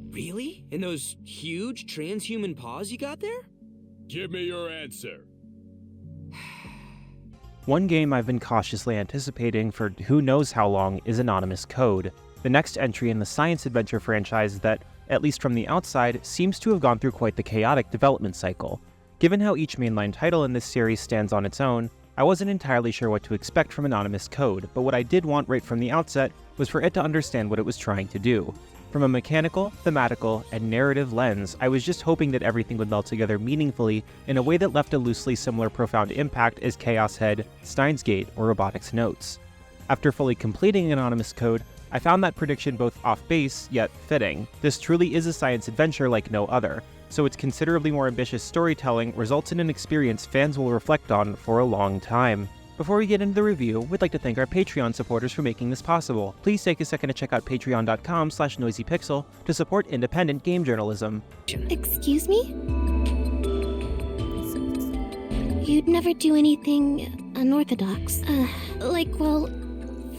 Really? In those huge transhuman paws you got there? Give me your answer. One game I've been cautiously anticipating for who knows how long is Anonymous Code, the next entry in the science adventure franchise that, at least from the outside, seems to have gone through quite the chaotic development cycle. Given how each mainline title in this series stands on its own, I wasn't entirely sure what to expect from Anonymous Code, but what I did want right from the outset was for it to understand what it was trying to do. From a mechanical, thematical, and narrative lens, I was just hoping that everything would meld together meaningfully in a way that left a loosely similar profound impact as Chaos Head, Steins Gate, or Robotics Notes. After fully completing Anonymous Code, I found that prediction both off-base, yet fitting. This truly is a science adventure like no other, so its considerably more ambitious storytelling results in an experience fans will reflect on for a long time. Before we get into the review, we'd like to thank our Patreon supporters for making this possible. Please take a second to check out patreon.com/noisypixel to support independent game journalism. Excuse me? You'd never do anything unorthodox.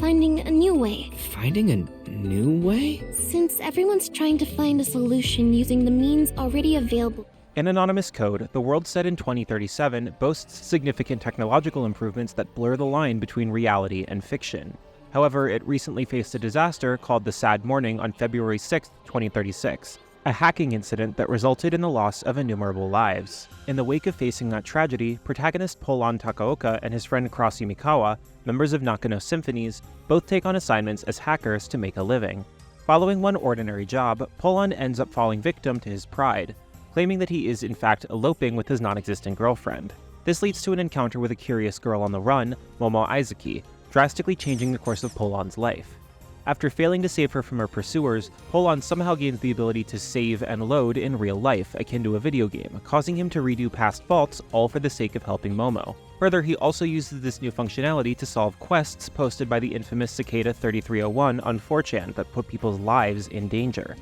Finding a new way. Finding a new way? Since everyone's trying to find a solution using the means already available. In Anonymous Code, the world set in 2037 boasts significant technological improvements that blur the line between reality and fiction. However, it recently faced a disaster called the Sad Morning on February 6, 2036, a hacking incident that resulted in the loss of innumerable lives. In the wake of facing that tragedy, protagonist Polon Takaoka and his friend Cross Yumikawa, members of Nakano Symphonies, both take on assignments as hackers to make a living. Following one ordinary job, Polon ends up falling victim to his pride, claiming that he is in fact eloping with his non-existent girlfriend. This leads to an encounter with a curious girl on the run, Momo Aizaki, drastically changing the course of Polon's life. After failing to save her from her pursuers, Polon somehow gains the ability to save and load in real life, akin to a video game, causing him to redo past faults, all for the sake of helping Momo. Further, he also uses this new functionality to solve quests posted by the infamous Cicada 3301 on 4chan that put people's lives in danger.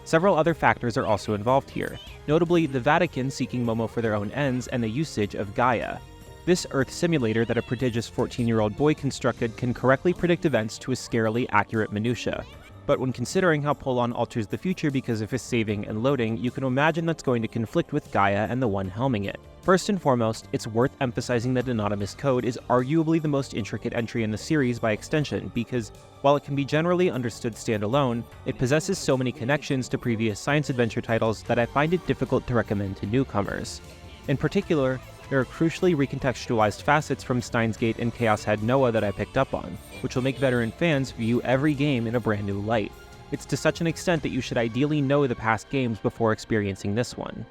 Several other factors are also involved here, notably the Vatican seeking Momo for their own ends and the usage of Gaia. This Earth simulator that a prodigious 14-year-old boy constructed can correctly predict events to a scarily accurate minutia. But when considering how Polon alters the future because of his saving and loading, you can imagine that's going to conflict with Gaia and the one helming it. First and foremost, it's worth emphasizing that Anonymous Code is arguably the most intricate entry in the series by extension, because while it can be generally understood standalone, it possesses so many connections to previous science adventure titles that I find it difficult to recommend to newcomers. In particular, there are crucially recontextualized facets from Steins Gate and Chaos Head Noah that I picked up on, which will make veteran fans view every game in a brand new light. It's to such an extent that you should ideally know the past games before experiencing this one.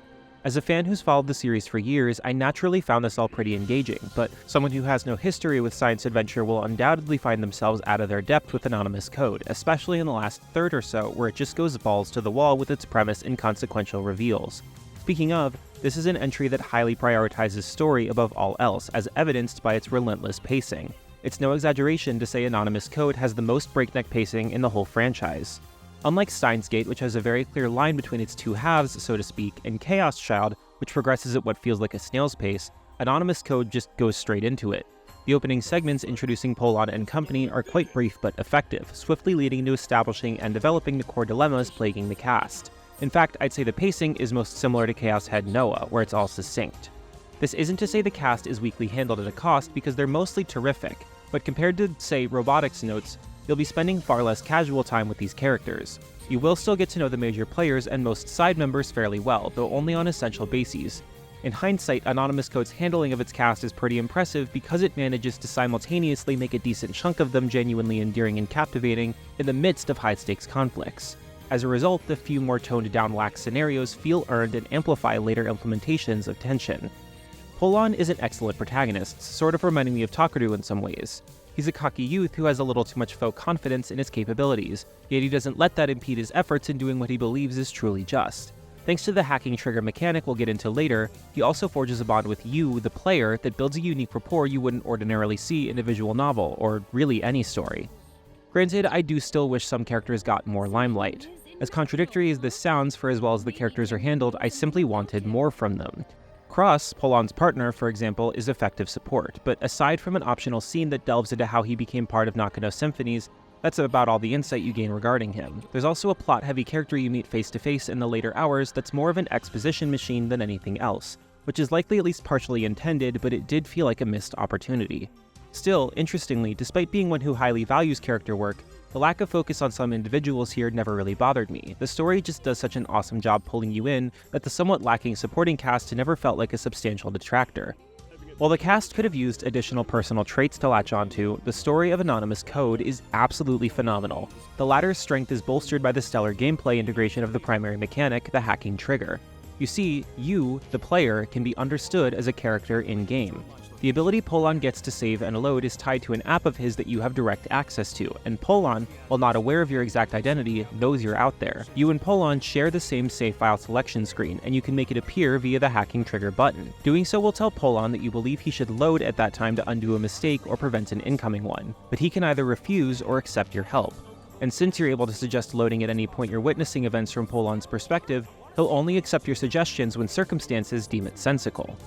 As a fan who's followed the series for years, I naturally found this all pretty engaging, but someone who has no history with science adventure will undoubtedly find themselves out of their depth with Anonymous Code, especially in the last third or so, where it just goes balls to the wall with its premise and consequential reveals. Speaking of, this is an entry that highly prioritizes story above all else, as evidenced by its relentless pacing. It's no exaggeration to say Anonymous Code has the most breakneck pacing in the whole franchise. Unlike Steins Gate, which has a very clear line between its two halves, so to speak, and Chaos Child, which progresses at what feels like a snail's pace, Anonymous Code just goes straight into it. The opening segments introducing Polon and company are quite brief but effective, swiftly leading to establishing and developing the core dilemmas plaguing the cast. In fact, I'd say the pacing is most similar to Chaos Head Noah, where it's all succinct. This isn't to say the cast is weakly handled at a cost, because they're mostly terrific, but compared to, say, Robotics Notes, you'll be spending far less casual time with these characters. You will still get to know the major players and most side members fairly well, though only on essential bases. In hindsight, Anonymous Code's handling of its cast is pretty impressive because it manages to simultaneously make a decent chunk of them genuinely endearing and captivating in the midst of high-stakes conflicts. As a result, the few more toned-down lax scenarios feel earned and amplify later implementations of tension. Polon is an excellent protagonist, sort of reminding me of Takeru in some ways. He's a cocky youth who has a little too much faux confidence in his capabilities, yet he doesn't let that impede his efforts in doing what he believes is truly just. Thanks to the hacking trigger mechanic we'll get into later, he also forges a bond with you, the player, that builds a unique rapport you wouldn't ordinarily see in a visual novel, or really any story. Granted, I do still wish some characters got more limelight. As contradictory as this sounds for as well as the characters are handled, I simply wanted more from them. Cross, Polon's partner, for example, is effective support, but aside from an optional scene that delves into how he became part of Nakano Symphonies, That's about all the insight you gain regarding him. There's also a plot-heavy character you meet face-to-face in the later hours that's more of an exposition machine than anything else, which is likely at least partially intended, but it did feel like a missed opportunity. Still, interestingly, despite being one who highly values character work, the lack of focus on some individuals here never really bothered me. The story just does such an awesome job pulling you in that the somewhat lacking supporting cast never felt like a substantial detractor. While the cast could have used additional personal traits to latch onto, the story of Anonymous Code is absolutely phenomenal. The latter's strength is bolstered by the stellar gameplay integration of the primary mechanic, the hacking trigger. You see, you, the player, can be understood as a character in-game. The ability Polon gets to save and load is tied to an app of his that you have direct access to, and Polon, while not aware of your exact identity, knows you're out there. You and Polon share the same save file selection screen, and you can make it appear via the hacking trigger button. Doing so will tell Polon that you believe he should load at that time to undo a mistake or prevent an incoming one, but he can either refuse or accept your help. And since you're able to suggest loading at any point you're witnessing events from Polon's perspective, he'll only accept your suggestions when circumstances deem it sensical.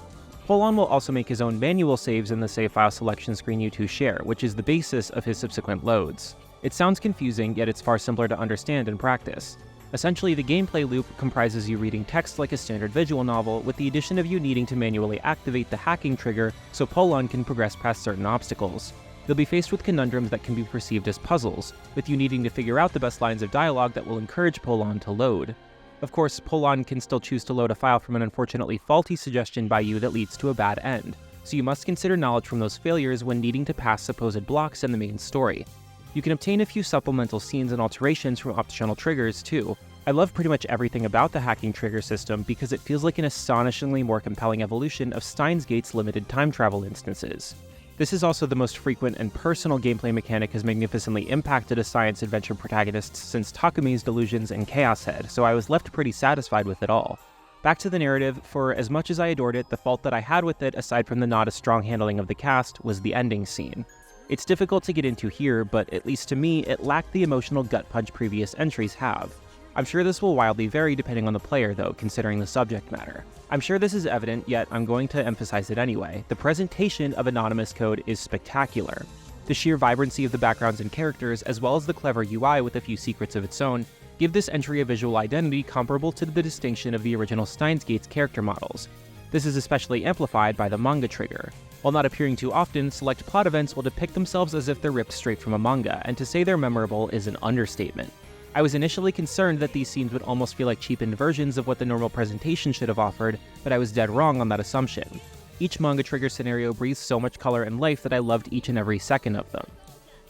Polon will also make his own manual saves in the save file selection screen you two share, which is the basis of his subsequent loads. It sounds confusing, yet it's far simpler to understand in practice. Essentially, the gameplay loop comprises you reading text like a standard visual novel, with the addition of you needing to manually activate the hacking trigger so Polon can progress past certain obstacles. You'll be faced with conundrums that can be perceived as puzzles, with you needing to figure out the best lines of dialogue that will encourage Polon to load. Of course, Polon can still choose to load a file from an unfortunately faulty suggestion by you that leads to a bad end, so you must consider knowledge from those failures when needing to pass supposed blocks in the main story. You can obtain a few supplemental scenes and alterations from optional triggers too. I love pretty much everything about the hacking trigger system because it feels like an astonishingly more compelling evolution of Steins Gate's limited time travel instances. This is also the most frequent and personal gameplay mechanic has magnificently impacted a science adventure protagonist since Takumi's Delusions and Chaos Head, so I was left pretty satisfied with it all. Back to the narrative, for as much as I adored it, the fault that I had with it, aside from the not as strong handling of the cast, was the ending scene. It's difficult to get into here, but at least to me, it lacked the emotional gut punch previous entries have. I'm sure this will wildly vary depending on the player though, considering the subject matter. I'm sure this is evident, yet I'm going to emphasize it anyway. The presentation of Anonymous Code is spectacular. The sheer vibrancy of the backgrounds and characters, as well as the clever UI with a few secrets of its own, give this entry a visual identity comparable to the distinction of the original Steins Gate's character models. This is especially amplified by the manga trigger. While not appearing too often, select plot events will depict themselves as if they're ripped straight from a manga, and to say they're memorable is an understatement. I was initially concerned that these scenes would almost feel like cheapened versions of what the normal presentation should have offered, but I was dead wrong on that assumption. Each manga trigger scenario breathes so much color and life that I loved each and every second of them.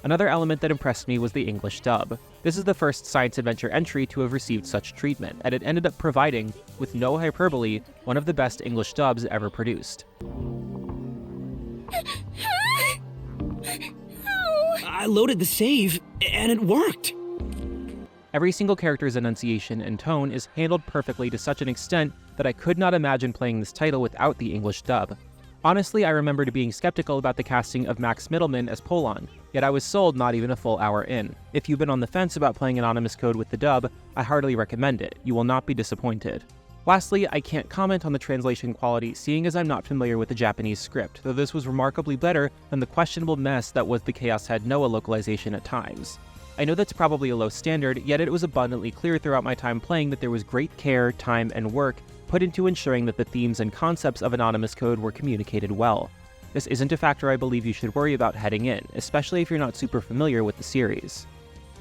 Another element that impressed me was the English dub. This is the first science adventure entry to have received such treatment, and it ended up providing, with no hyperbole, one of the best English dubs ever produced. I loaded the save, and it worked! Every single character's enunciation and tone is handled perfectly to such an extent that I could not imagine playing this title without the English dub. Honestly, I remembered being skeptical about the casting of Max Mittelman as Polon, yet I was sold not even a full hour in. If you've been on the fence about playing Anonymous Code with the dub, I heartily recommend it. You will not be disappointed. Lastly, I can't comment on the translation quality, seeing as I'm not familiar with the Japanese script, though this was remarkably better than the questionable mess that was the Chaos Head Noah localization at times. I know that's probably a low standard, yet it was abundantly clear throughout my time playing that there was great care, time, and work put into ensuring that the themes and concepts of Anonymous Code were communicated well. This isn't a factor I believe you should worry about heading in, especially if you're not super familiar with the series.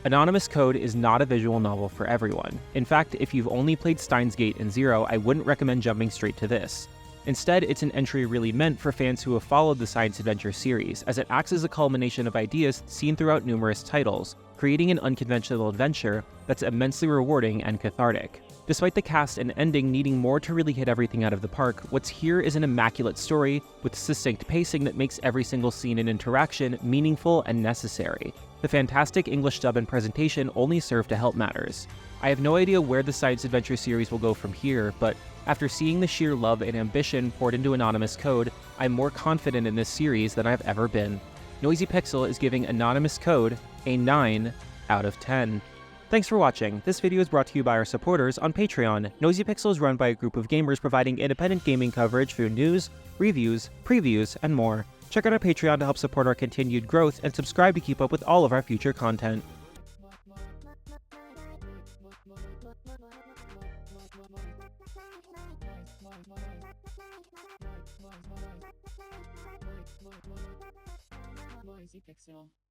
Anonymous Code is not a visual novel for everyone. In fact, if you've only played Steins Gate and Zero, I wouldn't recommend jumping straight to this. Instead, it's an entry really meant for fans who have followed the science adventure series, as it acts as a culmination of ideas seen throughout numerous titles, creating an unconventional adventure that's immensely rewarding and cathartic. Despite the cast and ending needing more to really hit everything out of the park, what's here is an immaculate story with succinct pacing that makes every single scene and interaction meaningful and necessary. The fantastic English dub and presentation only serve to help matters. I have no idea where the science adventure series will go from here, but after seeing the sheer love and ambition poured into Anonymous Code, I'm more confident in this series than I've ever been. Noisy Pixel is giving Anonymous Code a 9 out of 10. Thanks for watching. This video is brought to you by our supporters on Patreon. Noisy Pixel is run by a group of gamers providing independent gaming coverage through news, reviews, previews, and more. Check out our Patreon to help support our continued growth, and subscribe to keep up with all of our future content. Pixel.